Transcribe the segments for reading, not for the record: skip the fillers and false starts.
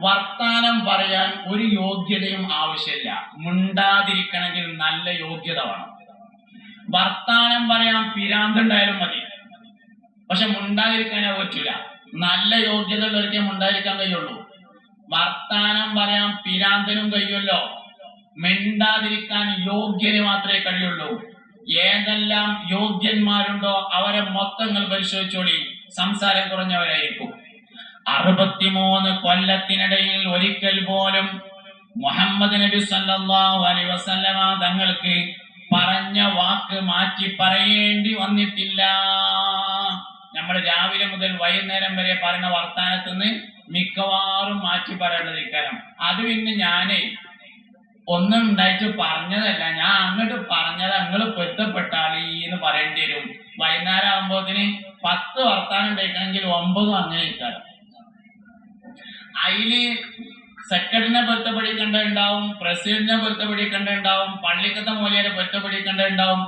വർത്താനം പറയാൻ ഒരു യോഗ്യതയും ആവശ്യമില്ല. മിണ്ടാതിരിക്കണമെങ്കിൽ നല്ല യോഗ്യത വേണം. വർത്താനം പറയാൻ പിരാന്തുണ്ടായാലും മതി, പക്ഷെ മിണ്ടാതിരിക്കാനേ പറ്റൂല. നല്ല യോഗ്യത ഉള്ളവർക്ക് മിണ്ടാതിരിക്കാൻ കഴിയുള്ളൂ. വർത്താനം പറയാൻ പിരാന്തനും കഴിയുമല്ലോ, മിണ്ടാതിരിക്കാൻ യോഗ്യന് മാത്രമേ കഴിയുള്ളൂ. ഏതെല്ലാം യോഗ്യന്മാരുണ്ടോ അവരെ മൊത്തങ്ങൾ പരിശോധിച്ചോളി, സംസാരം കുറഞ്ഞവരായിരിക്കും. 63 കൊല്ലത്തിനിടയിൽ ഒരിക്കൽ പോലും മുഹമ്മദ് നബി സല്ലല്ലാഹു അലൈഹി വസല്ലമ തങ്ങൾക്ക് പറഞ്ഞ വാക്ക് മാറ്റി പറയേണ്ടി വന്നിട്ടില്ല. നമ്മൾ രാവിലെ മുതൽ വൈകുന്നേരം വരെ പറയുന്ന വർത്താനത്തുനിന്ന് മിക്കവാറും മാറ്റി പറയേണ്ടത് ഇക്കാരം. അത് പിന്നെ ഞാനേ ഒന്നും ഉണ്ടായിട്ട് പറഞ്ഞതല്ല, ഞാൻ അങ്ങോട്ട് പറഞ്ഞത് നിങ്ങൾ പൊരുത്തപ്പെട്ടാളി എന്ന് പറയേണ്ടി വരും. വൈകുന്നേരം ആകുമ്പോത്തിന് 10 വർത്താനം ഉണ്ടായിക്കണമെങ്കിൽ 9 അങ്ങനെ ഇക്കാരം. അതില് സെക്രട്ടറിനെ പൊരുത്തപ്പെടിക്കേണ്ടതുണ്ടാവും, പ്രസിഡന്റിനെ പൊരുത്തപ്പെടിക്കേണ്ടതുണ്ടാവും, പള്ളിക്കത്തെ മൂലയെ പൊരുത്തപ്പെടിക്കേണ്ടതുണ്ടാവും,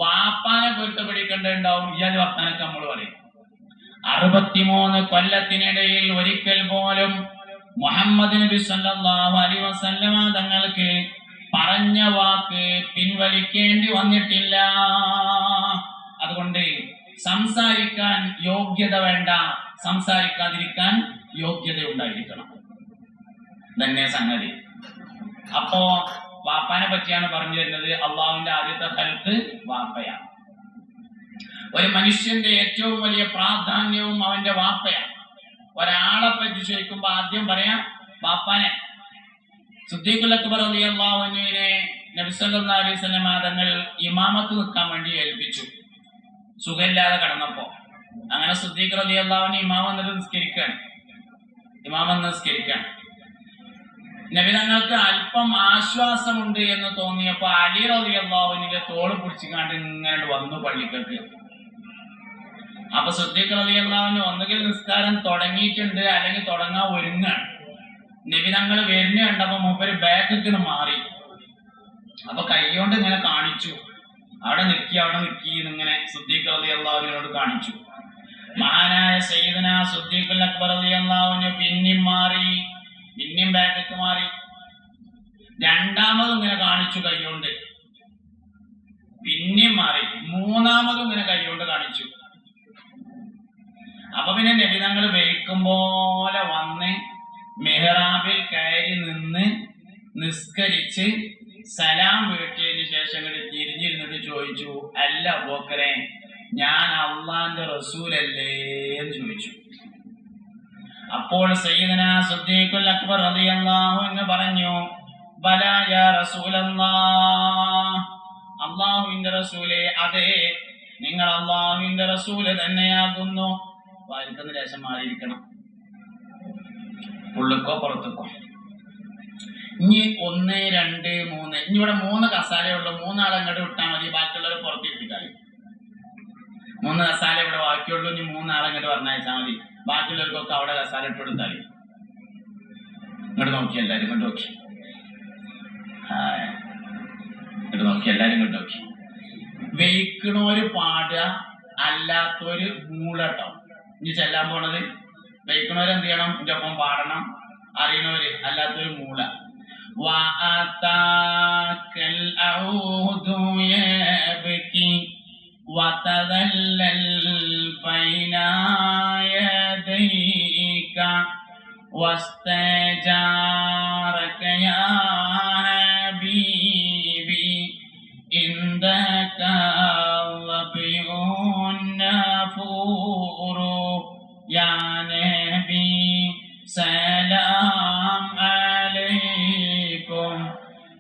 വാപ്പാനെ പൊരുത്തപ്പെടിക്കേണ്ടതുണ്ടാവും. ഇയാൾ വർത്താനൊക്കെ നമ്മൾ പറയും. 63 കൊല്ലത്തിനിടയിൽ ഒരിക്കൽ പോലും മുഹമ്മദ് നബി സല്ലല്ലാഹു അലൈഹി വസല്ലമ തങ്ങൾക്ക് പറഞ്ഞ വാക്ക് പിൻവലിക്കേണ്ടി വന്നിട്ടില്ല. അതുകൊണ്ട് സംസാരിക്കാൻ യോഗ്യത വേണ്ട, സംസാരിക്കാതിരിക്കാൻ യോഗ്യത ഉണ്ടായിരിക്കണം. തന്നെ സംഗതി. അപ്പോ വാപ്പാനെ പറ്റിയാണ് പറഞ്ഞു തരുന്നത്. അള്ളാഹുവിന്റെ ആദ്യത്തെ ഖൽഖ് വാപ്പയാണ്. ഒരു മനുഷ്യന്റെ ഏറ്റവും വലിയ പ്രാധാന്യവും അവന്റെ വാപ്പയാണ്. ഒരാളെ പറ്റി ചോദിക്കുമ്പോ ആദ്യം പറയാം വാപ്പാനെ. സിദ്ദീഖുൽ അക്ബർ റളിയല്ലാഹു അൻഹുവിനെ നബി സല്ലല്ലാഹു അലൈഹി വസല്ലം തങ്ങൾ ഇമാമത്ത് നിൽക്കാൻ വേണ്ടി ഏൽപ്പിച്ചു. സുഖമില്ലാതെ കിടന്നപ്പോ അങ്ങനെ സിദ്ദീഖ് റളിയല്ലാഹു അൻഹു ഇമാം വന്നിട്ട് നിസ്കരിക്കാൻ നബി തങ്ങൾക്ക് അല്പം ആശ്വാസമുണ്ട് എന്ന് തോന്നിയപ്പോ അലി റളിയല്ലാഹു അൻഹുവിന്റെ തോള് പിടിച്ചിക്കാണ്ട് ഇങ്ങനെ വന്നു പള്ളിക്കക്ക്. അപ്പൊ സിദ്ദീഖ് റളിയല്ലാഹു അൻഹു ഒന്നുകിൽ നിസ്കാരം തുടങ്ങിയിട്ടുണ്ട് അല്ലെങ്കിൽ തുടങ്ങാൻ ഒരുങ്ങാണ്. നബി തങ്ങൾ വരുന്ന കണ്ടപ്പോ മൂപ്പര് ബാക്കിൽ മാറി. അപ്പൊ കൈകൊണ്ട് ഇങ്ങനെ കാണിച്ചു, അവിടെ നിൽക്കി എന്നിങ്ങനെ സിദ്ദീഖ് റളിയല്ലാഹു അൻഹുവിനോട് കാണിച്ചു. മഹാനായ സയ്യിദുനാ സിദ്ദീഖുൽ അക്ബർ റളിയല്ലാഹു അൻഹു പിന്നെയും ബാക്കിൽ മാറി. രണ്ടാമതും ഇങ്ങനെ കാണിച്ചു കൈകൊണ്ട്, പിന്നെയും മാറി. മൂന്നാമതും ഇങ്ങനെ കൈകൊണ്ട് കാണിച്ചു. അപ്പൊ പിന്നെ നബി തങ്ങൾ വെയിക്കും പോലെ വന്ന് മെഹ്റാബിൽ കയറി നിന്ന് നിസ്കരിച്ച് സലാം വീട്ടിയതിന് ശേഷം തിരിഞ്ഞിരുന്നിട്ട് ചോദിച്ചു, അല്ല അബൂബക്കറെ, ഞാൻ അള്ളാന്റെ റസൂലല്ലേ എന്ന് ചോദിച്ചു. അപ്പോൾ സയ്യിദുനാ സിദ്ദീഖുൽ അക്ബർ റളിയല്ലാഹു അൻഹു പറഞ്ഞു, ബലാ യാ റസൂലല്ലാഹ്, അല്ലാഹുവിന്റെ റസൂലേ, അതെ, നിങ്ങൾ അല്ലാഹുവിന്റെ റസൂല് തന്നെയാകുന്നു. വാരിക്കുന്ന ലേശം മാറിയിരിക്കണം, ഉള്ളിക്കോ പുറത്തേക്കോ. ഇനി 1, 2, 3, ഇനി ഇവിടെ 3 കസാലയുള്ളൂ. 3 ആളെ അങ്ങോട്ട് വിട്ടാൽ മതി, ബാക്കിയുള്ളവർ പുറത്തിരുത്തിക്കാളി. 3 കസാല ഇവിടെ ബാക്കിയുള്ളൂ. ഇനി 3 ആളെ അങ്ങോട്ട് പറഞ്ഞയച്ചാൽ മതി, ബാക്കിയുള്ളവർക്കൊക്കെ അവിടെ കസാല ഇട്ട് കൊടുത്താൽ. ഇങ്ങോട്ട് നോക്കി എല്ലാരും, ഇങ്ങോട്ട് നോക്കി, എല്ലാരും ഇങ്ങോട്ട് നോക്കി. വെയ്ക്കണോര് പാടുക, അല്ലാത്തവര് മൂളട്ടോ. ഇനി ചെല്ലാൻ പോണത് വെയ്ക്കണവര് എന്ത് ചെയ്യണം? ഇതിന്റെ ഒപ്പം പാടണം. അറിയണവര്, അല്ലാത്തൊരു മൂള. يا نبي سلام عليكم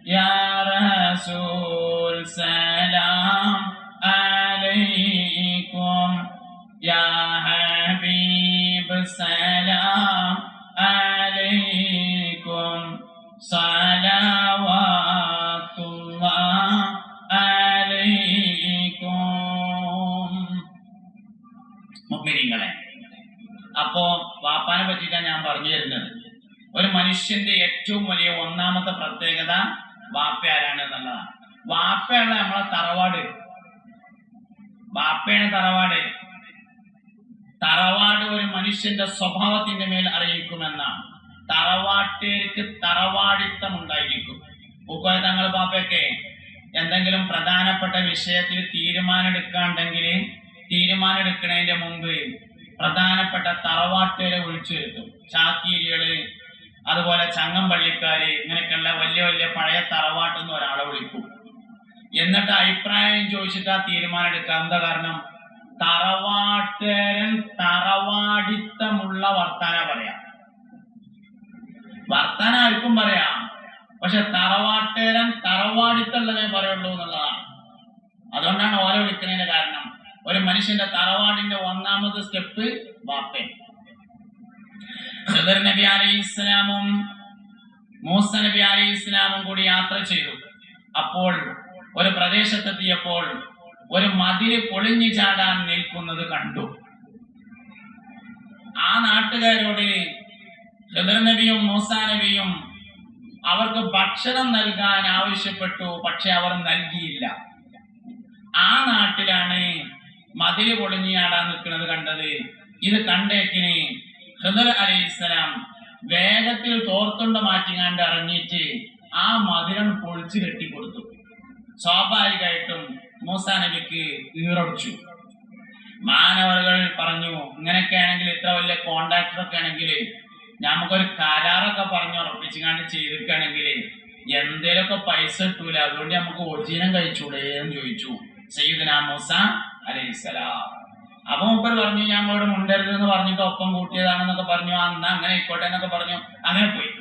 يا رسول سلام عليكم يا حبيب سلام عليكم صلوات الله عليكم. മുഅ്മിനീങ്ങളെ, അപ്പോ വാപ്പാനെ പറ്റിയിട്ടാണ് ഞാൻ പറഞ്ഞു തരുന്നത്. ഒരു മനുഷ്യന്റെ ഏറ്റവും വലിയ ഒന്നാമത്തെ പ്രത്യേകത വാപ്പ ആരാണ് എന്നുള്ളതാണ്. വാപ്പയാണ് നമ്മളെ തറവാട്. വാപ്പയാണ് തറവാട്. തറവാട് ഒരു മനുഷ്യന്റെ സ്വഭാവത്തിന്റെ മേൽ അറിയിക്കുമെന്നാണ്. തറവാട്ടേർക്ക് തറവാടിത്തം ഉണ്ടായിരിക്കും. പൂക്കോയ തങ്ങൾ പാപ്പയൊക്കെ എന്തെങ്കിലും പ്രധാനപ്പെട്ട വിഷയത്തിൽ തീരുമാനം എടുക്കുന്നതിന്റെ മുമ്പ് പ്രധാനപ്പെട്ട തറവാട്ടുകാരെ വിളിച്ചു വരുത്തും. ചാക്കീരികള്, അതുപോലെ ചങ്ങമ്പള്ളിക്കാര്, ഇങ്ങനെയൊക്കെയുള്ള വലിയ വലിയ പഴയ തറവാട്ടിൽ നിന്ന് ഒരാളെ വിളിക്കും. എന്നിട്ട് അഭിപ്രായം ചോദിച്ചിട്ട് ആ തീരുമാനം എടുക്കാം. എന്താ കാരണം? തറവാട്ടുകാരൻ തറവാടിത്തമുള്ള വർത്താനം പറയാം. വർത്താനം ആർക്കും പറയാം, പക്ഷെ തറവാട്ടുകാരൻ തറവാടിത്തമുള്ളതേ പറയുള്ളൂ എന്നുള്ളതാണ്. അതുകൊണ്ടാണ് ഓല വിളിക്കുന്നതിന്റെ കാരണം. ഒരു മനുഷ്യന്റെ തറവാടിന്റെ ഒന്നാമത്തെ സ്റ്റെപ്പ് വാപ്പേ. ഖിദർ നബി അലൈഹിസ്സലാമും മൂസ നബി അലൈഹിസ്സലാമും കൂടി യാത്ര ചെയ്തു. അപ്പോൾ ഒരു പ്രദേശത്തെത്തിയപ്പോൾ ഒരു മതില് പൊളിഞ്ഞു ചാടാൻ നിൽക്കുന്നത് കണ്ടു. ആ നാട്ടുകാരോട് ഖിദർ നബിയും മൂസ നബിയും അവർക്ക് ഭക്ഷണം നൽകാൻ ആവശ്യപ്പെട്ടു. പക്ഷെ അവർ നൽകിയില്ല. ആ നാട്ടിലാണ് മതില് പൊളിഞ്ഞു ചാടാൻ നിൽക്കുന്നത് കണ്ടത്. ഇത് കണ്ടേക്കിന് ഖിദർ അലൈഹിസ്സലാം വേഗത്തിൽ തോർത്തുണ്ട് മാറ്റിങ്ങാണ്ട് ഇറങ്ങിയിട്ട് ആ മതിലം പൊളിച്ചു കെട്ടിക്കൊടുത്തു. സ്വാഭാവികമായിട്ടും മൂസ നബിക്ക് ഈറടിച്ചു. മാനവറുകൾ പറഞ്ഞു, ഇങ്ങനെയൊക്കെ ആണെങ്കിൽ, ഇത്ര വലിയ കോൺട്രാക്ടറൊക്കെ ആണെങ്കിൽ നമുക്കൊരു കരാറൊക്കെ പറഞ്ഞു ഉറപ്പിച്ചുകൊണ്ട് ചെയ്തിരിക്കുകയാണെങ്കിൽ എന്തേലൊക്കെ പൈസ കിട്ടൂല, അതുകൊണ്ട് നമുക്ക് ഒജീനം കഴിച്ചൂടെ എന്ന് ചോദിച്ചു സയ്യിദുനാ മൂസ അലൈഹിസ്സലാം. അപ്പൊ മൂപ്പർ പറഞ്ഞു, ഞാൻ ഇവിടെ മുണ്ടരുത് എന്ന് പറഞ്ഞിട്ട് ഒപ്പം കൂട്ടിയതാണെന്നൊക്കെ പറഞ്ഞു. അന്ന് അങ്ങനെ ആയിക്കോട്ടെ എന്നൊക്കെ പറഞ്ഞു. അങ്ങനെ പോയി.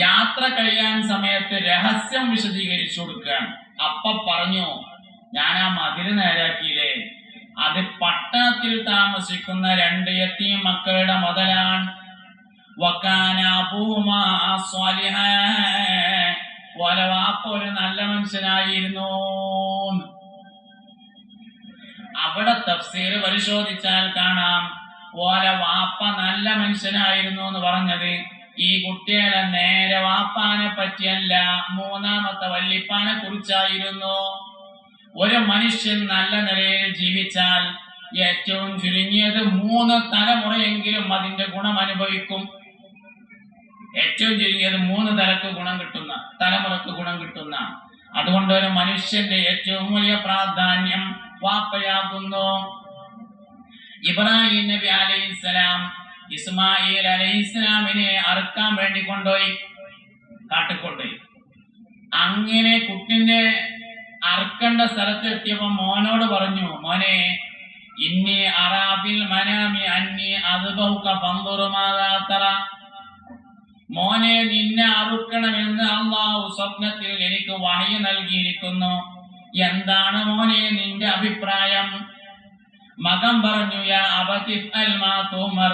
യാത്ര കഴിയാൻ സമയത്ത് രഹസ്യം വിശദീകരിച്ചു കൊടുക്കുകയാണ്. അപ്പ പറഞ്ഞു, ഞാൻ ആ മതില് നേരാക്കിയില്ലേ, അത് പട്ടണത്തിൽ താമസിക്കുന്ന 2 യതീം മക്കളുടെ മുതലാണ്. വാപ്പ ഒരു നല്ല മനുഷ്യനായിരുന്നു. അവിടെ തഫ്സീർ പരിശോധിച്ചാൽ കാണാം, ഓല വാപ്പ നല്ല മനുഷ്യനായിരുന്നു എന്ന് പറഞ്ഞത് ഈ കുട്ടികളെ നേരെ വാപ്പാനെ പറ്റിയല്ല, മൂന്നാമത്തെ വല്ലിപ്പാനെ കുറിച്ചായിരുന്നു. ഒരു മനുഷ്യൻ നല്ല നിലയിൽ ജീവിച്ചാൽ ഏറ്റവും ചുരുങ്ങിയത് 3 തലമുറയെങ്കിലും അതിന്റെ ഗുണം അനുഭവിക്കും. ഏറ്റവും ചുരുങ്ങിയത് 3 തലമുറക്ക് ഗുണം കിട്ടുന്ന. അതുകൊണ്ട് ഒരു മനുഷ്യന്റെ ഏറ്റവും വലിയ പ്രാധാന്യം വാപ്പയാകുന്നു. ഇബ്രാഹിം നബി അലൈഹിസ്സലാം ഇസ്മായിൽ അലൈഹിസ്സലാമിനെ അറുക്കാൻ വേണ്ടി കാട്ടിക്കൊണ്ടുപോയി. അങ്ങനെ കുട്ടിന്റെ അറുക്കേണ്ട സ്ഥലത്ത് എത്തിയപ്പോ മോനോട് പറഞ്ഞു, മോനെ, ഇന്നി അറാബിൽ മനാമി അന്നി അദ്ബൗക ഫൻദുറു മാദാ തറ. മോനെ, നിന്നെ അറുക്കണമെന്ന് അല്ലാഹു സ്വപ്നത്തിൽ എനിക്ക് വഹയി നൽകിയിരിക്കുന്നു. എന്താണ് മോനെ നിന്റെ അഭിപ്രായം? മകൻ പറഞ്ഞു, യാ അബതി ഫഅൽ മാ തുമർ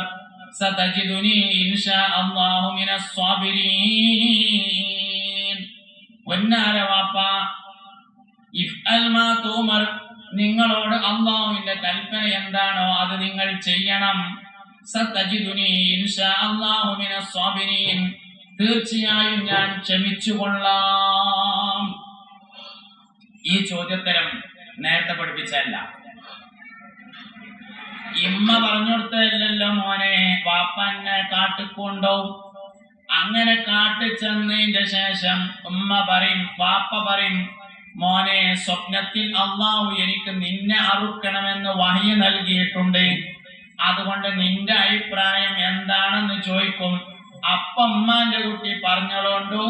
സതജിദുനി ഇൻഷാ അല്ലാഹു മിനസ് സ്വാബിരീൻ. പൊന്നാര വാപ്പ, ഇഫ്അൽ മാ തുമർ, നിങ്ങളോട് അല്ലാഹുവിന്റെ കൽപ്പന എന്താണോ അത് നിങ്ങൾ ചെയ്യണം. സതജിദുനി ഇൻഷാ അല്ലാഹു മിനസ് സ്വാബിരീൻ, തീർച്ചയായും ഞാൻ ക്ഷമിച്ചുകൊള്ളാം. ഈ ചോദ്യോത്തരം നേരത്തെ പഠിപ്പിച്ചല്ല, ഇമ്മ പറഞ്ഞു കൊടുത്തല്ലോ. മോനെ, വാപ്പന്നെ കാട്ടിക്കൊണ്ടോവും. അങ്ങനെ കാട്ടിച്ചെന്നതിന്റെ ശേഷം വാപ്പ പറയും, മോനെ, സ്വപ്നത്തിൽ അല്ലാഹു എനിക്ക് നിന്നെ അറുക്കണമെന്ന് വഹയി നൽകിയിട്ടുണ്ട്, അതുകൊണ്ട് നിന്റെ അഭിപ്രായം എന്താണെന്ന് ചോദിക്കും. അപ്പമ്മാന്റെ കുട്ടി പറഞ്ഞോളോണ്ടു,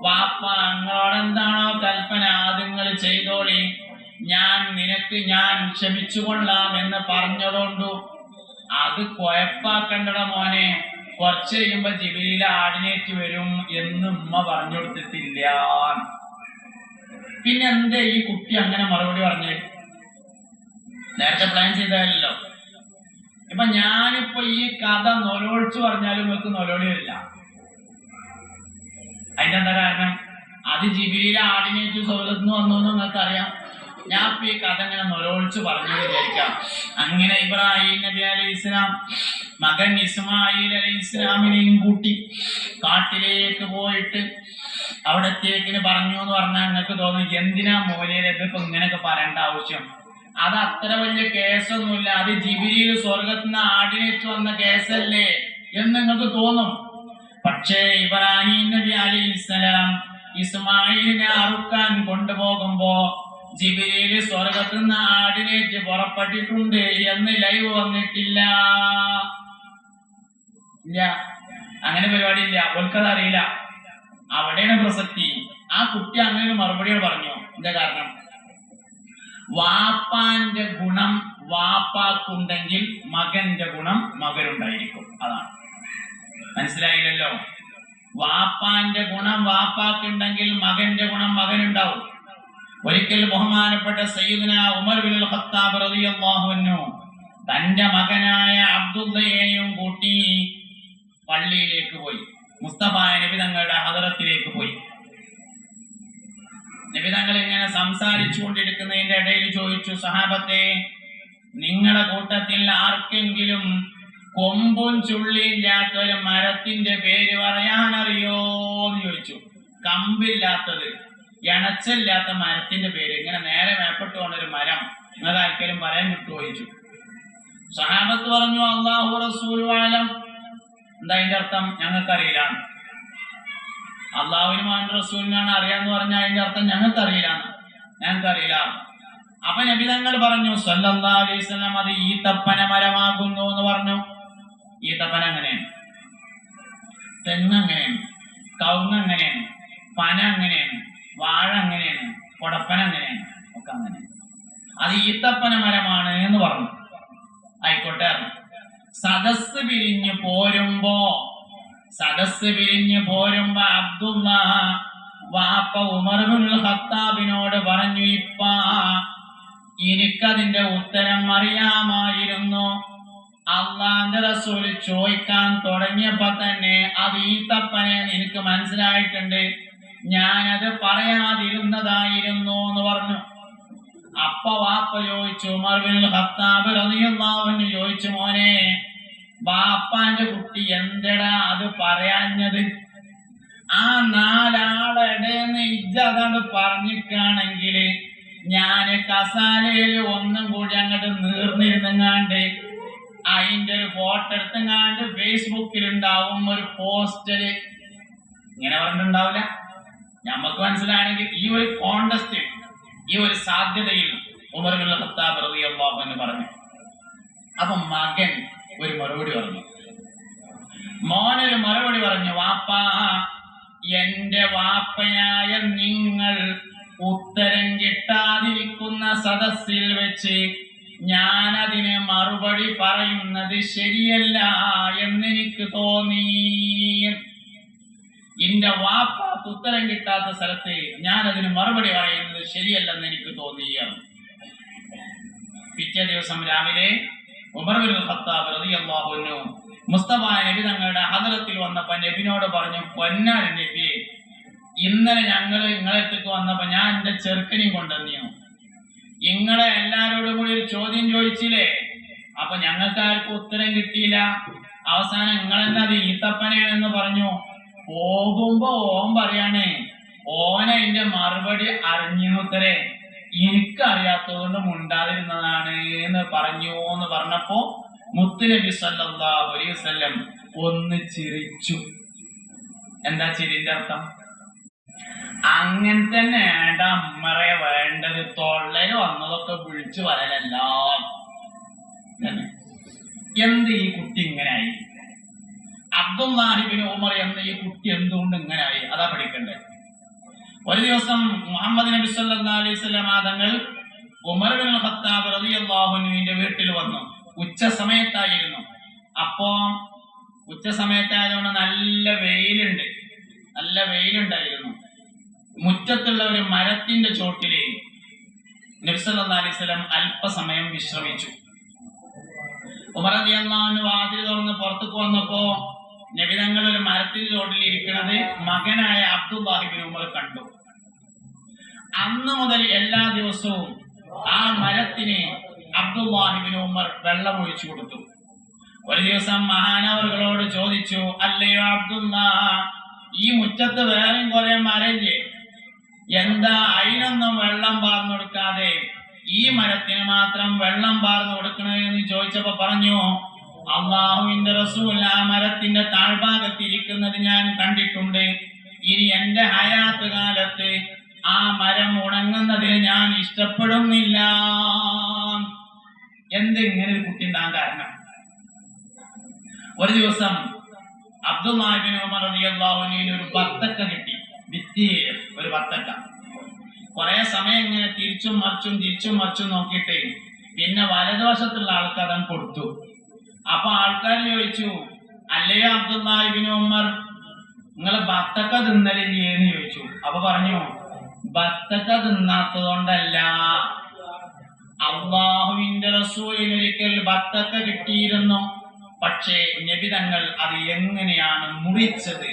വാപ്പ നിങ്ങളോട് എന്താണോ കൽപ്പന അത് നിങ്ങൾ ചെയ്തോളി, ഞാൻ ക്ഷമിച്ചുകൊള്ളാം എന്ന് പറഞ്ഞോളോണ്ടു. അത് കുഴപ്പാക്കണ്ടട മോനെ, കുറച്ച് കഴിയുമ്പോ ജിബിലിയിൽ ആടിനേറ്റ് വരും എന്ന് ഉമ്മ പറഞ്ഞു കൊടുത്തിട്ടില്ല. പിന്നെ എന്താ ഈ കുട്ടി അങ്ങനെ മറുപടി പറഞ്ഞേ? നേരത്തെ പ്ലാൻ ചെയ്തല്ലോ. ഇപ്പൊ ഞാനിപ്പോ ഈ കഥ നൊലോളിച്ചു പറഞ്ഞാലും നിങ്ങൾക്ക് നൊലോളി വരില്ല. അതിന്റെ എന്താ കാരണം? അത് ജിബിലിയിലെ ആടിനേറ്റ് സ്വർഗത്തിന് വന്നു എന്ന് നിങ്ങൾക്ക് അറിയാം. ഞാൻ ഇപ്പൊ ഈ കഥ ഇങ്ങനെ നൊലോളിച്ചു പറഞ്ഞു വിചാരിക്കാം. അങ്ങനെ ഇബ്രാഹിം നബി അലൈഹി ഇസ്ലാം മകൻ ഇസ്മായിൽ അലൈഹി ഇസ്ലാമിനെയും കൂട്ടി കാട്ടിലേക്ക് പോയിട്ട് അവിടത്തേക്കിന് പറഞ്ഞു എന്ന് പറഞ്ഞാൽ നിങ്ങൾക്ക് തോന്നും, എന്തിനാ മൂലയിൽ ഇതിപ്പോ ഇങ്ങനെയൊക്കെ പറയേണ്ട ആവശ്യം? അത് അത്ര വലിയ കേസൊന്നുമില്ല, അത് ജിബിലിയിൽ സ്വർഗത്തിന് ആടിനേറ്റ് വന്ന കേസല്ലേ എന്ന് നിങ്ങൾക്ക് തോന്നും. പക്ഷേ ഇബ്രാഹിം നബി അലൈഹിസ്സലാം ഇസ്മായിലിനെ അറുക്കാൻ കൊണ്ടുപോകുമ്പോ ജിബ്രീൽ സ്വർഗത്തിൽ നിന്ന് ആടിനേറ്റ് പുറപ്പെട്ടിട്ടുണ്ട് എന്ന് ലൈവ് വന്നിട്ടില്ല. ഇല്ല, അങ്ങനെ പരിപാടി ഇല്ല. ഓൽക്കത് അറിയില്ല. അവിടെയാണ് പ്രസക്തി. ആ കുട്ടി അങ്ങനെ മറുപടികൾ പറഞ്ഞു. എന്താ കാരണം? വാപ്പാന്റെ ഗുണം വാപ്പാക്കുണ്ടെങ്കിൽ മകന്റെ ഗുണം മകനുണ്ടായിരിക്കും. അതാണ്. മനസ്സിലായില്ലല്ലോ? വാപ്പാന്റെ ഗുണം വാപ്പാക്കുണ്ടെങ്കിൽ മകന്റെ ഗുണം മകനുണ്ടാവും. ഒരിക്കൽ ബഹുമാനപ്പെട്ട സയ്യിദുനാ ഉമർ ബിൻ ഖത്താബ് റളിയല്ലാഹു അൻഹു തന്റെ മകനായ അബ്ദുള്ളയെയും കൂട്ടി പള്ളിയിലേക്ക് പോയി. മുസ്തഫ നബി തങ്ങളുടെ ഹദറത്തിലേക്ക് പോയി. നബി തങ്ങൾ ഇങ്ങനെ സംസാരിച്ചു കൊണ്ടിരിക്കുന്നതിന്റെ ഇടയിൽ ചോദിച്ചു, സഹാബത്തെ, നിങ്ങളുടെ കൂട്ടത്തിൽ ആർക്കെങ്കിലും കൊമ്പും ചുള്ളിയില്ലാത്ത ഒരു മരത്തിന്റെ പേര് പറയാനറിയോ എന്ന് ചോദിച്ചു. കമ്പില്ലാത്തത്, ഇണച്ചില്ലാത്ത മരത്തിന്റെ പേര്, ഇങ്ങനെ നേരെ മേപ്പെട്ട് പോണൊരു മരം നിങ്ങൾക്ക് ആർക്കെങ്കിലും പറയാൻ കിട്ടുമോ ചോദിച്ചു. സഹാബത്ത് പറഞ്ഞു, അല്ലാഹു റസൂലു അഅലം. എന്താ അതിന്റെ അർത്ഥം? ഞങ്ങൾക്കറിയില്ല. അള്ളാഹുവിനും അവന്റെ റസൂലിനാണ് അറിയാന്ന് പറഞ്ഞാൽ അതിന്റെ അർത്ഥം ഞങ്ങൾക്കറിയില്ല. അപ്പൊ നബി തങ്ങൾ പറഞ്ഞു സല്ലല്ലാഹു അലൈഹി വസല്ലം, അത് ഈത്തപ്പന മരമാകുന്നു എന്ന് പറഞ്ഞു. ഈത്തപ്പന അങ്ങനെയാണ്, തെങ്ങ് അങ്ങനെയാണ്, കവുങ്ങ് അങ്ങനെയാണ്, പന അങ്ങനെയാണ്, വാഴ അങ്ങനെയാണ്, കൊടപ്പന അങ്ങനെയാണ്, ഒക്കെ അങ്ങനെയാണ്. അത് ഈത്തപ്പന മരമാണ് എന്ന് പറഞ്ഞു. ആയിക്കോട്ടെ. സദസ് പിരിഞ്ഞു പോരുമ്പോ അബ്ദുള്ള വാപ്പ ഉമർ ഇബ്നുൽ ഖത്താബിനോട് പറഞ്ഞു, ഇപ്പാ എനിക്കതിന്റെ ഉത്തരം അറിയാമായിരുന്നു. അള്ളാന്റെ റസൂൽ ചോദിക്കാൻ തുടങ്ങിയപ്പോ തന്നെ അത് ഈത്തപ്പനെ എനിക്ക് മനസ്സിലായിട്ടുണ്ട്, ഞാനത് പറയാതിരുന്നതായിരുന്നു എന്ന് പറഞ്ഞു. അപ്പ വാപ്പ ചോദിച്ചു, ഉമർ ഇബ്നുൽ ഖത്താബ് റളിയല്ലാഹു അൻഹു ചോദിച്ചു, മോനെ, വാപ്പാന്റെ കുട്ടി എന്തെടാ അത് പറയാഞ്ഞത്? ആ നാലാളെടേന്ന് ഇജ്ജതാണ് പറഞ്ഞിട്ടാണെങ്കിൽ ഞാന് കസാലയിൽ ഒന്നും കൂടി അങ്ങോട്ട് നീർന്നിരുന്നങ്ങാണ്ട് അതിന്റെ ഒരു ഫോട്ടോ എടുത്തങ്ങാണ്ട് ഫേസ്ബുക്കിൽ ഉണ്ടാവും, ഒരു പോസ്റ്റര്. ഇങ്ങനെ പറഞ്ഞിട്ടുണ്ടാവില്ല. ഞമ്മക്ക് മനസ്സിലാണെങ്കിൽ ഈ ഒരു കോണ്ടസ്റ്റ്, ഈ ഒരു സാധ്യതയിൽ ഉമർ ഇബ്നുൽ ഖത്താബ് റളിയല്ലാഹു അൻഹു പറഞ്ഞു. അപ്പൊ മകൻ ഒരു മറുപടി പറഞ്ഞു. മോനൊരു മറുപടി പറഞ്ഞു, വാപ്പാ, എന്റെ വാപ്പയായ നിങ്ങൾ ഉത്തരം കിട്ടാതിരിക്കുന്ന സദസ്സിൽ വെച്ച് ഞാനതിന് മറുപടി പറയുന്നത് ശരിയല്ല എന്നെനിക്ക് തോന്നി. എന്റെ വാപ്പാക്ക് ഉത്തരം കിട്ടാത്ത സ്ഥലത്ത് ഞാനതിന് മറുപടി പറയുന്നത് ശരിയല്ലെന്ന് എനിക്ക് തോന്നിയാണ്. പിറ്റേ ദിവസം രാവിലെ ഉമർ ഇബ്നുൽ ഖത്താബ് റളിയല്ലാഹു അൻഹു മുസ്തഫ നബി തങ്ങളുടെ ഹദറത്തിൽ വന്നപ്പോ നബിനോട് പറഞ്ഞു, പൊന്നാര നബിയെ, ഇന്നലെ ഞങ്ങള് നിങ്ങളെടുത്തേക്ക് വന്നപ്പോ ഞാൻ എന്റെ ചെറുക്കനെയും കൊണ്ടുവന്നു. നിങ്ങളെ എല്ലാരോടും കൂടി ഒരു ചോദ്യം ചോദിച്ചില്ലേ? അപ്പൊ ഞങ്ങൾക്ക് ആർക്കും ഉത്തരം കിട്ടിയില്ല. അവസാനം നിങ്ങളെന്നെ അത് ഈത്തപ്പനയാണെന്ന് പറഞ്ഞു. പോകുമ്പോ ഓൻ പറയാണ്, ഓനെ അതിന്റെ മറുപടി അറിഞ്ഞുത്തരേ, എനിക്കറിയാത്തതുകൊണ്ട് മുണ്ടാതിരുന്നതാണ് എന്ന് പറഞ്ഞു എന്ന് പറഞ്ഞപ്പോ മുത്തുനബി സല്ലല്ലാഹു അലൈഹി വസല്ലം ഒന്ന് ചിരിച്ചു. എന്താ ചിരിന്റെ അർത്ഥം? അങ്ങനെ തന്നെ അമ്മറെ വേണ്ടത്, തൊള്ളല് വന്നതൊക്കെ വിളിച്ചു പറയലല്ല. എന്ത് ഈ കുട്ടി ഇങ്ങനായി? അബ്ദുല്ലാഹി ഇബ്നു ഉമർ എന്ന ഈ കുട്ടി എന്തുകൊണ്ട് ഇങ്ങനായി? അതാ പഠിക്കണ്ടേ. ഒരു ദിവസം മുഹമ്മദ് നബി സല്ലല്ലാഹു അലൈഹി വസല്ലം തങ്ങൾ ഉമർ ഇബ്നുൽ ഖത്താബ് റളിയല്ലാഹു അൻഹുവിന്റെ വീട്ടിൽ വന്നു. ഉച്ച സമയത്തായിരുന്നു. അപ്പോ ഉച്ച സമയത്തായതുകൊണ്ട് നല്ല വെയിലുണ്ടായിരുന്നു. മുറ്റത്തുള്ള ഒരു മരത്തിന്റെ ചോട്ടില് നബി സല്ലല്ലാഹു അലൈഹി വസല്ലം അല്പസമയം വിശ്രമിച്ചു. ഉമർ റളിയല്ലാഹു അൻഹു വാതിൽ തുറന്ന് പുറത്തേക്ക് വന്നപ്പോ നബി തങ്ങൾ ഒരു മരത്തിന്റെ ചോട്ടിൽ ഇരിക്കുന്നത് മകനായ അബ്ദുല്ലാഹി ഇബ്നു ഉമർ കണ്ടു. അന്ന് മുതൽ എല്ലാ ദിവസവും ആ മരത്തിന് അബ്ദുല്ലാഹി ഇബ്നു ഉമർ വെള്ളം ഒഴിച്ചു കൊടുത്തു. ഒരു ദിവസം മഹാനവറുകളോട് ചോദിച്ചു, അല്ലയോ അബ്ദുല്ലാ, ഈ മുറ്റത്ത് വേറെയും കുറെ മരല്ലേ, എന്താ അതിനൊന്നും വെള്ളം പാർന്നു കൊടുക്കാതെ ഈ മരത്തിന് മാത്രം വെള്ളം പാർന്നു കൊടുക്കണമെന്ന് ചോദിച്ചപ്പോ പറഞ്ഞു, അള്ളാഹുവിന്റെ റസൂൽ ആ മരത്തിന്റെ താഴ്ഭാഗത്തിരിക്കുന്നത് ഞാൻ കണ്ടിട്ടുണ്ട്. ഇനി എന്റെ ഹയാത്ത് കാലത്ത് ആ മരം ഉണങ്ങുന്നതിന് ഞാൻ ഇഷ്ടപ്പെടുന്നില്ല. എന്തെങ്ങനെ ഒരു കുട്ടി ഉണ്ടാകാൻ കാരണം? ഒരു ദിവസം അബ്ദുല്ലാഹി ഇബ്നു ഉമർ റളിയല്ലാഹു അൻഹു ഒരു ബത്തക്ക കിട്ടി, ഭിത്തിയിൽ ഒരു ബത്തക്ക. കുറെ സമയം ഇങ്ങനെ തിരിച്ചും മറിച്ചും നോക്കിയിട്ട് പിന്നെ വലതുവശത്തുള്ള ആൾക്ക് അതൻ കൊടുത്തു. അപ്പൊ ആൾക്കാർ ചോദിച്ചു, അല്ലയോ അബ്ദുല്ലാഹി ഇബ്നു ഉമർ, നിങ്ങൾ ബത്തക്ക തിന്നലില്ലേന്ന് ചോദിച്ചു. അപ്പൊ പറഞ്ഞു, ബത്തക്ക തിന്നാത്തതുകൊണ്ടല്ല, അള്ളാഹുവിന്റെ റസൂലിന് ഒരിക്കൽ ബത്തക്ക കിട്ടിയിരുന്നു. പക്ഷേ നബി തങ്ങൾ അത് എങ്ങനെയാണ് മുറിച്ചത്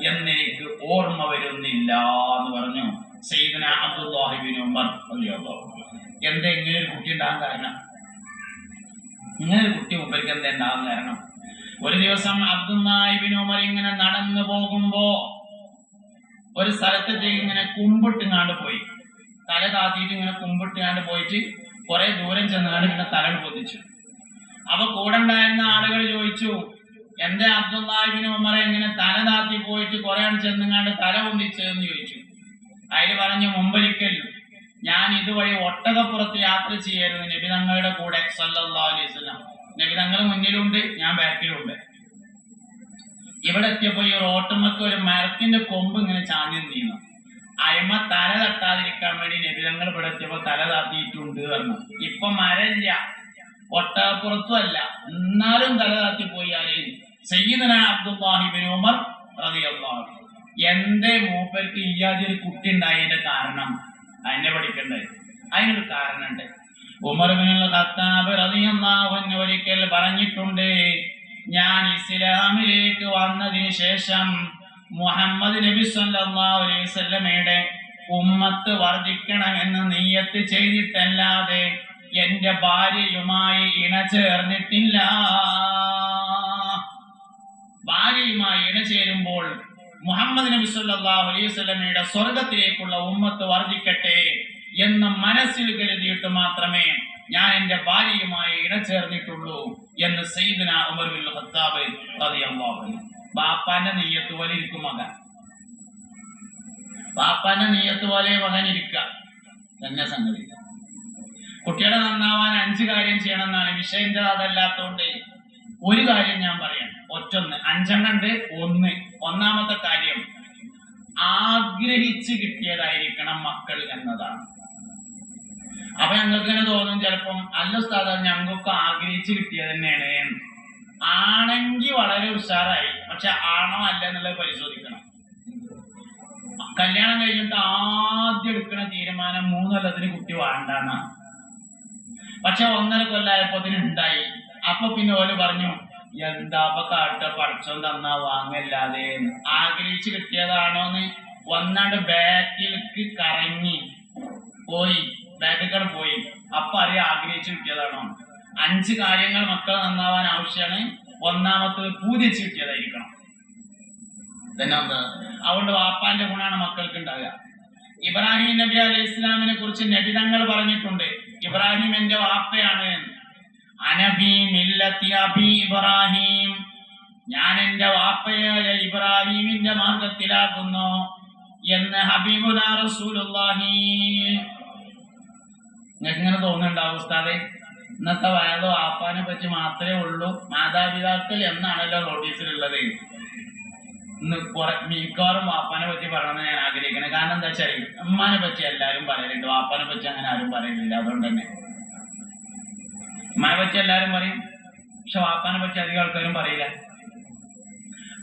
എന്നെനിക്ക് ഓർമ്മ വരുന്നില്ല എന്ന് പറഞ്ഞു സയ്യിദുന അബ്ദുല്ലാഹി ഇബ്നു ഉമർ റളിയല്ലാഹു അൻഹു. എന്താ ഇങ്ങനെ ഒരു കുട്ടി ഉണ്ടാകാൻ കാരണം? ഇങ്ങനെ ഒരു കുട്ടി മുമ്പേക്ക് എന്താ ഉണ്ടാകാൻ കാരണം? ഒരു ദിവസം അബ്ദുല്ലാഹി ഇബ്നു ഉമർ ഇങ്ങനെ നടന്നു പോകുമ്പോ ഒരു സ്ഥലത്തേക്ക് ഇങ്ങനെ കുമ്പിട്ടുങ്ങാണ്ട് പോയി, തല താത്തിയിട്ട് ഇങ്ങനെ കുമ്പിട്ടുങ്ങാണ്ട് പോയിട്ട് കുറെ ദൂരം ചെന്നുകൊണ്ട് പിന്നെ തല പൊതിച്ചു. അപ്പൊ കൂടെ ഉണ്ടായിരുന്ന ആളുകൾ ചോദിച്ചു, എന്താ അബ്ദുല്ലാഹി ഇബ്നു ഉമർ ഇങ്ങനെ തല താത്തി പോയിട്ട് കുറെ ചെന്നുങ്ങാണ്ട് തല പൊന്തിച്ചതെന്ന് ചോദിച്ചു. അതിൽ പറഞ്ഞു, മുമ്പൊരിക്കൽ ഞാൻ ഇതുവഴി ഒട്ടകപ്പുറത്ത് യാത്ര ചെയ്യായിരുന്നു നബി തങ്ങളുടെ കൂടെ സല്ലല്ലാഹു അലൈഹി വസല്ലം. നബി തങ്ങൾ മുന്നിലുണ്ട്, ഞാൻ ബാക്കിലുണ്ട്. ഇവിടെ എത്തിയപ്പോ ഈ റോട്ടുമ്മക്ക് ഒരു മരത്തിന്റെ കൊമ്പ് ഇങ്ങനെ ചാഞ്ഞു നീന്നു. അയമ തല തട്ടാതിരിക്കാൻ വേണ്ടി നബി തങ്ങൾ ഇവിടെ എത്തിയപ്പോ തല താത്തിയിട്ടുണ്ട് പറഞ്ഞു. ഇപ്പൊ മരമില്ല, ഒട്ടകപ്പുറത്തും അല്ല, എന്നാലും തല താത്തി പോയാല് സയ്യിദുനാ അബ്ദുല്ലാഹി ഇബ്നു ഉമർ റളിയല്ലാഹു അൻഹു. എന്തേ മൂപ്പർക്ക് ഇയാതി ഒരു കുട്ടി ഉണ്ടായതിന്റെ കാരണം അതിനെ പഠിക്കണ്ടേ? അതിനൊരു കാരണമുണ്ട്. ഉമർ ഇബ്നുൽ ഖത്താബ് റളിയല്ലാഹു അൻഹു ഒരിക്കൽ പറഞ്ഞിട്ടുണ്ട്, ഞാൻ ഇസ്ലാമിലേക്ക് വന്നതിന് ശേഷം മുഹമ്മദ് നബി സല്ലല്ലാഹു അലൈഹി വസല്ലമയുടെ ഉമ്മത്ത് വർദ്ധിക്കണമെന്ന് നിയ്യത്ത് ചെയ്തിട്ടല്ലാതെ എന്റെ ഭാര്യയുമായി ഇണ ചേർന്നിട്ടില്ല. ഭാര്യയുമായി ഇണ ചേരുമ്പോൾ മുഹമ്മദ് നബി സല്ലല്ലാഹു അലൈഹി വസല്ലമയുടെ സ്വർഗത്തിലേക്കുള്ള ഉമ്മത്ത് വർദ്ധിക്കട്ടെ എന്ന് മനസ്സിൽ കരുതിയിട്ട് മാത്രമേ ഞാൻ എന്റെ ഭാര്യയുമായി ഇണ ചേർന്നിട്ടുള്ളൂ എന്ന് സയ്യിദുനാ ഉമർ ഇബ്നുൽ ഖത്താബ് റളിയല്ലാഹു അൻഹു. ബാപ്പാന്റെ നിയ്യത്ത് പോലെ ഇരിക്കും മകൻ, ബാപ്പാന്റെ നിയ്യത്ത് പോലെ മകൻ ഇരിക്കുക തന്നെ സംഗതി. കുട്ടികളെ നന്നാവാൻ 5 കാര്യം ചെയ്യണം എന്നാണ് വിഷയം. അതല്ലാത്തോണ്ട് ഒരു കാര്യം ഞാൻ പറയാം, ഒറ്റൊന്ന് 5 ഉണ്ട്. ഒന്നാമത്തെ കാര്യം, ആഗ്രഹിച്ച് കിട്ടിയതായിരിക്കണം മക്കൾ എന്നതാണ്. അപ്പൊ ഞങ്ങൾക്ക് ഇങ്ങനെ തോന്നും ചിലപ്പം, അല്ല ഉസ്താദ് ഞങ്ങൾക്ക് ആഗ്രഹിച്ച് കിട്ടിയത് തന്നെയാണ്. ആണെങ്കിൽ വളരെ ഉഷാറായി, പക്ഷെ ആണോ അല്ല എന്നുള്ളത് പരിശോധിക്കണം. കല്യാണം കഴിഞ്ഞിട്ട് ആദ്യം എടുക്കുന്ന തീരുമാനം 3 കൊല്ലത്തിന് കുട്ടി വേണ്ടാന്നാണ്. പക്ഷെ 1.5 കൊല്ലായപ്പോ ഉണ്ടായി. അപ്പൊ പിന്നെ ഓല് പറഞ്ഞു, എന്താ കാട്ട, പഠിച്ചോ തന്നാ വാങ്ങല്ലാതെ. ആഗ്രഹിച്ച് കിട്ടിയതാണോന്ന് ഒന്നാണ്ട് ബാക്കിലേക്ക് കറങ്ങി പോയി, ബാക്കിൽ പോയി, അപ്പൊ അറിയാം ആഗ്രഹിച്ച് കിട്ടിയതാണോ. 5 കാര്യങ്ങൾ മക്കൾ നന്നാവാൻ ആവശ്യമാണ്. ഒന്നാമത്തത് പൂതിച്ച് കിട്ടിയതായിരിക്കണം. അതുകൊണ്ട് വാപ്പാന്റെ ഗുണാണ് മക്കൾക്ക് ഉണ്ടാകുക. ഇബ്രാഹിം നബി അലൈഹി ഇസ്ലാമിനെ കുറിച്ച് നബി തങ്ങൾ പറഞ്ഞിട്ടുണ്ട്, ഇബ്രാഹിം എന്റെ വാപ്പയാണ്. അനബി മില്ലത്തി അബി ഇബ്രാഹിം, ഞാൻ എന്റെ വാപ്പയായ ഇബ്രാഹിമിന്റെ മാർഗത്തിലാക്കുന്നു എന്ന് ഹബീബുനാ റസൂലുള്ളാഹി. നിങ്ങൾക്ക് ഇങ്ങനെ തോന്നുന്നുണ്ടാവും ഉസ്താദേ, ഇന്നത്തെ വയതോ വാപ്പാനെ പറ്റി മാത്രമേ ഉള്ളൂ, മാതാപിതാക്കൾ എന്നാണല്ലോ നോട്ടീസിലുള്ളത്. ഇന്ന് മിക്കവാറും വാപ്പാനെ പറ്റി പറയണമെന്ന് ഞാൻ ആഗ്രഹിക്കുന്നത്. കാരണം എന്താ വെച്ചാൽ ഉമ്മാനെ പറ്റി എല്ലാവരും പറയലുണ്ട്, വാപ്പാനെ പറ്റി അങ്ങനെ ആരും പറയുന്നില്ല. അതുകൊണ്ട് തന്നെ ഉമ്മാനെ പറ്റി എല്ലാവരും പറയും, പക്ഷെ വാപ്പാനെ പറ്റി അധികം ആൾക്കാരും പറയില്ല.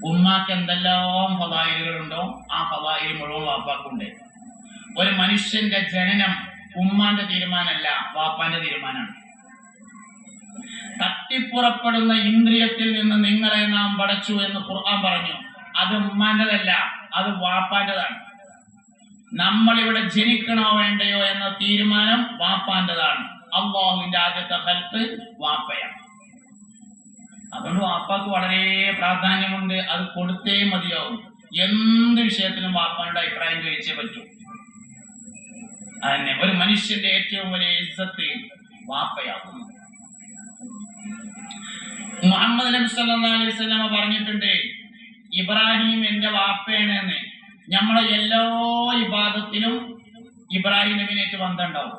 ഉമ്മാക്ക് എന്തെല്ലാം ഫളായിലുകളുണ്ടോ ആ ഫളായിൽ മുഴുവൻ വാപ്പാക്കുണ്ട്. ഒരു മനുഷ്യന്റെ ജനനം ഉമ്മാന്റെ തീരുമാനമല്ല, വാപ്പാന്റെ തീരുമാനമാണ്. തട്ടിപ്പുറപ്പെടുന്ന ഇന്ദ്രിയത്തിൽ നിന്ന് നിങ്ങളെ നാം പടച്ചു എന്ന് ഖുർആൻ പറഞ്ഞു. അത് ഉമ്മാന്റെതല്ല, അത് വാപ്പാന്റെതാണ്. നമ്മളിവിടെ ജനിക്കണോ വേണ്ടയോ എന്ന തീരുമാനം വാപ്പാന്റെതാണ്. അല്ലാഹുവിന്റെ ആദ്യത്തെ ഖൽഖ് വാപ്പയാണ്. അതുകൊണ്ട് വാപ്പാക്ക് വളരെ പ്രാധാന്യമുണ്ട്. അത് കൊടുത്തേ മതിയാവും. എന്ത് വിഷയത്തിലും വാപ്പാന്റെ അഭിപ്രായം ചോദിച്ചേ പറ്റൂ. അതന്നെ ഒരു മനുഷ്യന്റെ ഏറ്റവും വലിയ ഇസ്സത്ത് വാപ്പയാകുന്നു. മുഹമ്മദ് നബി സല്ലല്ലാഹു അലൈഹി വസല്ലം പറഞ്ഞിട്ടുണ്ട്, ഇബ്രാഹിം എന്റെ വാപ്പയാണ് എന്ന്. നമ്മളെ എല്ലാ ഇബാദത്തിലും ഇബ്രാഹിം നബിയായിട്ട് ബന്ധമുണ്ടാവും.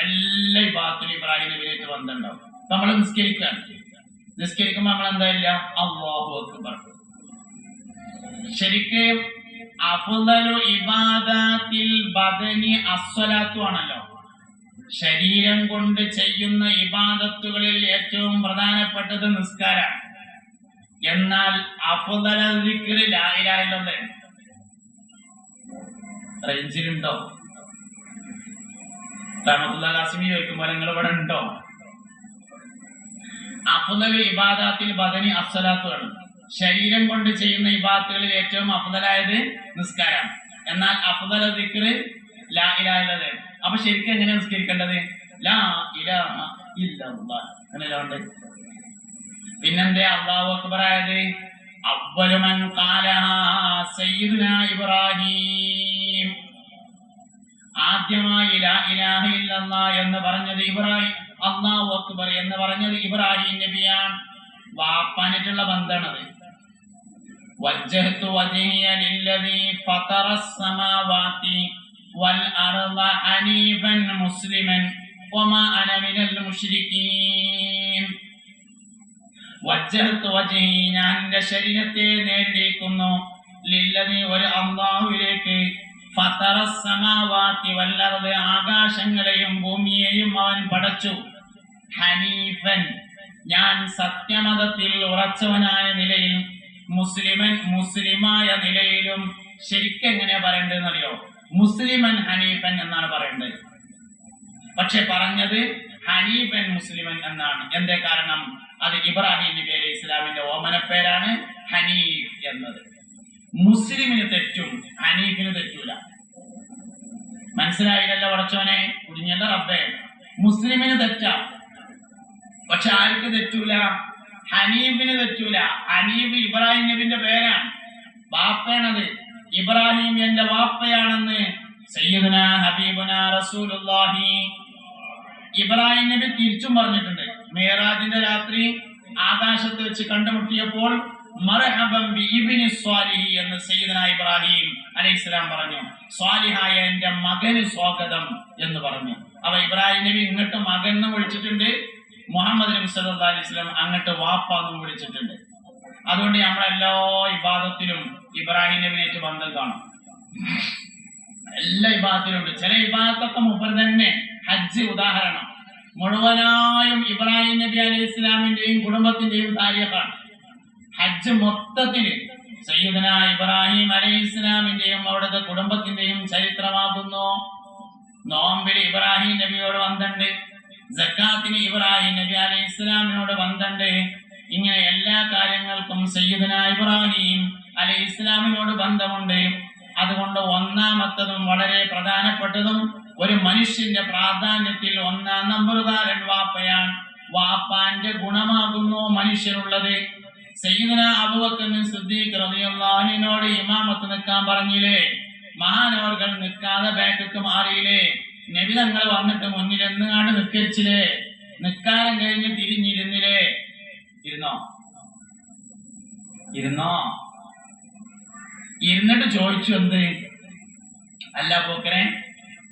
എല്ലാ ഇബാദത്തിലും ഇബ്രാഹിം നബിയായിട്ട് ബന്ധമുണ്ടാവും. നമ്മൾ നിസ്കരിക്കുമ്പോൾ നമ്മൾ എന്താ ഇല്ല, അല്ലാഹു അക്ബർ. ശരിക്കും അഫ്ളലു ഇബാദത്തിൽ ബദനി അസ്സലാത്തു ആണല്ലോ. ശരീരം കൊണ്ട് ചെയ്യുന്ന ഇബാദത്തുകളിൽ ഏറ്റവും പ്രധാനപ്പെട്ടത് നിസ്കാരം. എന്നാൽ അഫ്ളൽ ദിക്ർ ലാ ഇലാഹ ഇല്ലല്ലാഹ്. റേഞ്ചിലുണ്ടോ? റഹ്മത്തുള്ളാഹി ഖാസിമി ചോദിക്കുമ്പോൾ നിങ്ങൾ ഇവിടെ ഉണ്ടോ? അഫ്ളൽ ഇബാദത്തിൽ ബദനി അസ്സലാത്തു ആണ്. ശരീരം കൊണ്ട് ചെയ്യുന്ന ഇബാദത്തുകളിൽ ഏറ്റവും അഫ്ളലായത് നിസ്കാരമാണ്. എന്നാൽ അഫ്ളൽ ദിക്ർ ലാ ഇലാഹ ഇല്ലല്ലാഹ്. അപ്പൊ ശരിക്കും എങ്ങനെ നിസ്കരിക്കേണ്ടത്? ലാ ഇലാഹ ഇല്ലല്ലാഹ് അങ്ങനെയല്ല. പിന്നെന്തേ അല്ലാഹു അക്ബർ ആയത്? അവ്വലു മൻ ഖാലഹാ സയ്യിദുനാ ഇബ്രാഹിം. ആദ്യമായി ലാ ഇലാഹ ഇല്ലല്ലാഹ് എന്ന് പറഞ്ഞത് ഇബ്രാഹിം, അല്ലാഹു അക്ബർ എന്ന് പറഞ്ഞത് ഇബ്രാഹിം നബിയാണ്. വാപ്പാനായിട്ടുള്ള ബന്ധമാണത്. വജ്ജഹ്തു വജ്ഹിയ ലില്ലദീ ഫതറസ് സമാവാതി വൽ അർള ഹനീഫൻ മുസ്ലിമൻ വമാ അന മിനൽ മുശ്രികീൻ. വജ്ജഹ്തു വജ്ഹി, ഞാൻ എൻ്റെ ശരീരത്തെ നേരിടേക്കുന്നു, ലില്ലദീ ഒരു അല്ലാഹുവിലേക്ക്, ഫതറസ് സമാവാതി വൽ അർള ആകാശങ്ങളെയും ഭൂമിയെയും അവൻ പടച്ചു, ഹനീഫൻ ഞാൻ സത്യമതത്തിൽ ഉറച്ചവനായ നിലയിൽ, മുസ്ലിമൻ മുസ്ലിമായ നിലയിലും. ശരിക്കും എങ്ങനെയാ പറയേണ്ടതെന്ന് അറിയോ? മുസ്ലിമൻ ഹനീഫൻ എന്നാണ് പറയേണ്ടത്. പക്ഷെ പറഞ്ഞത് ഹനീഫൻ മുസ്ലിമൻ എന്നാണ്. എന്തേ കാരണം? അത് ഇബ്രാഹിം നബി അലൈഹി ഇസ്ലാമിന്റെ ഓമനപ്പേരാണ് ഹനീഫ് എന്നത്. മുസ്ലിമിന് തെറ്റും, ഹനീഫിന് തെറ്റൂല. മനസ്സിലായില്ലല്ലോ പടച്ചോനെ? കുടിഞ്ഞല്ല റബ്ബേ. മുസ്ലിമിന് തെറ്റാ, പക്ഷെ ആർക്ക് തെറ്റൂല? ഹനീഫിന് തെറ്റൂല. ഹനീഫ് ഇബ്രാഹിം നബിന്റെ പേരാണ്, വാപ്പയാണത്. ഇബ്രാഹിം എന്റെ വാപ്പയാണെന്ന് സയ്യിദുനാ ഹബീബുനാ റസൂലുള്ളാഹി ഇബ്രാഹിം നബി തിരിച്ചും പറഞ്ഞിട്ടുണ്ട്. മിഅ്റാജിന്റെ രാത്രി ആകാശത്ത് വെച്ച് കണ്ടുമുട്ടിയപ്പോൾ മർഹബൻ ബി ഇബ്നി സ്വാലിഹി എന്ന് സയ്യിദുനാ ഇബ്രാഹിം അലൈഹിസ്സലാം പറഞ്ഞു. സ്വാലിഹായ എന്റെ മകന് സ്വാഗതം എന്ന് പറഞ്ഞു. അപ്പൊ ഇബ്രാഹിം നബി ഇങ്ങോട്ട് മകൻ എന്ന് വിളിച്ചിട്ടുണ്ട്, മുഹമ്മദ് നബി സല്ലല്ലാഹു അലൈഹി വസല്ലം അങ്ങോട്ട് വാപ്പ എന്നും വിളിച്ചിട്ടുണ്ട്. അതുകൊണ്ട് നമ്മളെല്ലാ ഇബാദത്തിലും ഇബ്രാഹിം നബിയായിട്ട് ബന്ധം കാണും. എല്ലാ ഇബാദത്തിലും ഉണ്ട്. ചില ഇബാദത്തൊക്കെ മുമ്പ് തന്നെ, ഹജ്ജ് ഉദാഹരണം, മുഴുവനായും ഇബ്രാഹിം നബി അലൈഹി ഇസ്ലാമിന്റെയും കുടുംബത്തിന്റെയും താരീഖാണ്. ഹജ്ജ് മൊത്തത്തില് സയ്യിദുനാ ഇബ്രാഹിം അലൈഹി ഇസ്ലാമിന്റെയും അവിടുത്തെ കുടുംബത്തിന്റെയും ചരിത്രമാകുന്നു. നോമ്പില് ഇബ്രാഹിം നബിയോട് ബന്ധമുണ്ട്, സക്കാത്തിന് ഇബ്രാഹിം നബി അലൈഹി ഇസ്ലാമിനോട് ബന്ധമുണ്ട്. ഇങ്ങനെ എല്ലാ കാര്യങ്ങൾക്കും സയ്യിദുനാ ഇബ്രാഹിം അലൈഹി ഇസ്ലാമിനോട് ബന്ധമുണ്ട്. അതുകൊണ്ട് ഒന്നാമത്തതും വളരെ പ്രധാനപ്പെട്ടതും ഒരു മനുഷ്യന്റെ പ്രാധാന്യത്തിൽ ഒന്നാം നമ്പറുകാരൻ വാപ്പയാണ്. വാപ്പാന്റെ ഗുണമാകുന്നു മനുഷ്യനുള്ളത്. സയ്യിദുനാ അബൂബക്കർ സിദ്ദീഖ് റളിയല്ലാഹു അൻഹുവിനോട് ഇമാമത്ത് നിൽക്കാൻ പറഞ്ഞില്ലേ? മഹാനവർകൾ നിൽക്കാതെ ബാക്കിലേക്ക് മാറിയില്ലേ? നബി തങ്ങൾ വന്നിട്ട് മുന്നിൽ എന്നുകാണ്ട് നിൽക്കരിച്ചില്ലേ? നിൽക്കാരം കഴിഞ്ഞ് തിരിഞ്ഞിരുന്നില്ലേ? ഇരുന്നോ? ഇരുന്നിട്ട് ചോദിച്ചു, എന്ത്? അല്ല പോക്കരെ,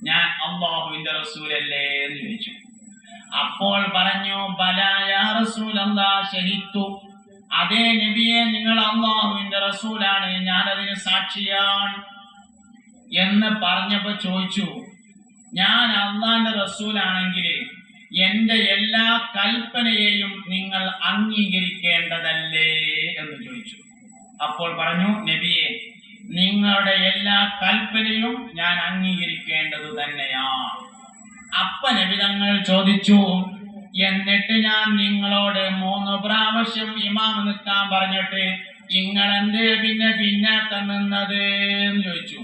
ഞാൻ അല്ലാഹുവിന്റെ റസൂലല്ലേ എന്ന് ചോദിച്ചു. അപ്പോൾ പറഞ്ഞു, ബലാ യാ റസൂലല്ലാഹ് ശഹീദു. അതേ നബിയെ, നിങ്ങൾ അല്ലാഹുവിന്റെ റസൂലാണ്, ഞാൻ അതിന് സാക്ഷിയാണ് എന്ന് പറഞ്ഞപ്പോ ചോദിച്ചു, ഞാൻ അള്ളാന്റെ റസൂലാണെങ്കിൽ എന്റെ എല്ലാ കൽപ്പനയെയും നിങ്ങൾ അംഗീകരിക്കേണ്ടതല്ലേ എന്ന് ചോദിച്ചു. അപ്പോൾ പറഞ്ഞു, നബിയെ, നിങ്ങളുടെ എല്ലാ കൽപ്പനയും ഞാൻ അംഗീകരിക്കേണ്ടത് തന്നെയാണ്. അപ്പ നബി തങ്ങൾ ചോദിച്ചു, എന്നിട്ട് ഞാൻ നിങ്ങളോട് 3 പ്രാവശ്യം ഇമാം നിൽക്കാൻ പറഞ്ഞിട്ട് നിങ്ങളെന്തേ പിന്നെ പിന്നാക്കം നിന്നത് എന്ന് ചോദിച്ചു.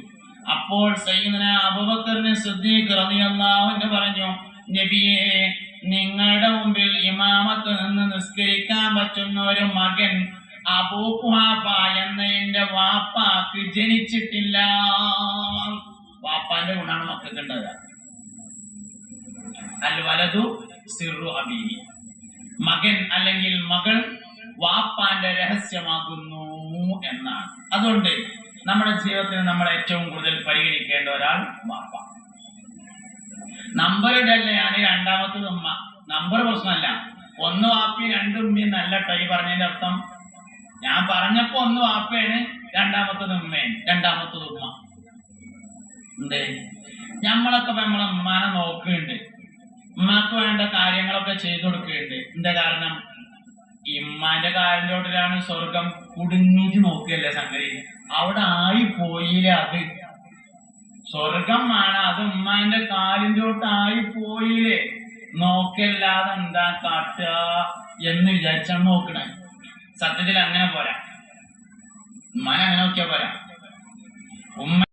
അപ്പോൾ സയ്യിദുനാ അബൂബക്കർ സിദ്ദീഖ് റളിയല്ലാഹു അൻഹു പറഞ്ഞു, നബിയെ, നിങ്ങളുടെ മുമ്പിൽ ഇമാമത്ത് നിന്ന് നിസ്കരിക്കാൻ പറ്റുന്ന ഒരു മകൻ അബൂ ഖുഹാഫ എന്ന എന്റെ വാപ്പാക്ക് ജനിച്ചിട്ടില്ല. വാപ്പാന്റെ ഗുണമാണ് മക്കൾക്ക് ഉണ്ടാകുക. അൽ വലദു സിർറു അബീഹി. മകൻ അല്ലെങ്കിൽ മകൾ വാപ്പാന്റെ രഹസ്യമാകുന്നു എന്നാണ്. അതുകൊണ്ട് നമ്മുടെ ജീവിതത്തിൽ നമ്മൾ ഏറ്റവും കൂടുതൽ പരിഗണിക്കേണ്ട ഒരാൾ വാപ്പ. നമ്പർ ഇടല്ലാണ് രണ്ടാമത്തത് ഉമ്മ. നമ്പർ പ്രശ്നമല്ല. ഒന്ന് വാപ്പി രണ്ട് ഉമ്മയും നല്ല ടൈ പറഞ്ഞതിന്റെ അർത്ഥം ഞാൻ പറഞ്ഞപ്പോ ഒന്ന് വാപ്പയാണ്, രണ്ടാമത്തത് ഉമ്മയാണ്, രണ്ടാമത്തത് ഉമ്മ. എന്തേ നമ്മളൊക്കെ നമ്മളെ ഉമ്മാനെ നോക്കുന്നുണ്ട്, ഉമ്മാക്ക് വേണ്ട കാര്യങ്ങളൊക്കെ ചെയ്തു കൊടുക്കുന്നുണ്ട്. എന്താ കാരണം? ഇമ്മാന്റെ കാലിലോട്ടിലാണ് സ്വർഗം. കുടുങ്ങിയിട്ട് നോക്കുകയല്ലേ സംഗതി. അവിടെ ആയി പോയില്ലേ അത് സ്വർഗം ആണ്. അത് ഉമ്മാന്റെ കാലിൻ്റെ ആയി പോയില്ലേ. നോക്കല്ലാതെ എന്താ കാട്ടുക എന്ന് വിചാരിച്ചാണ് നോക്കണേ. സത്യത്തിൽ അങ്ങനെ പോരാ. ഉമ്മാനെ അങ്ങനെ നോക്കിയാ പോരാ. ഉമ്മ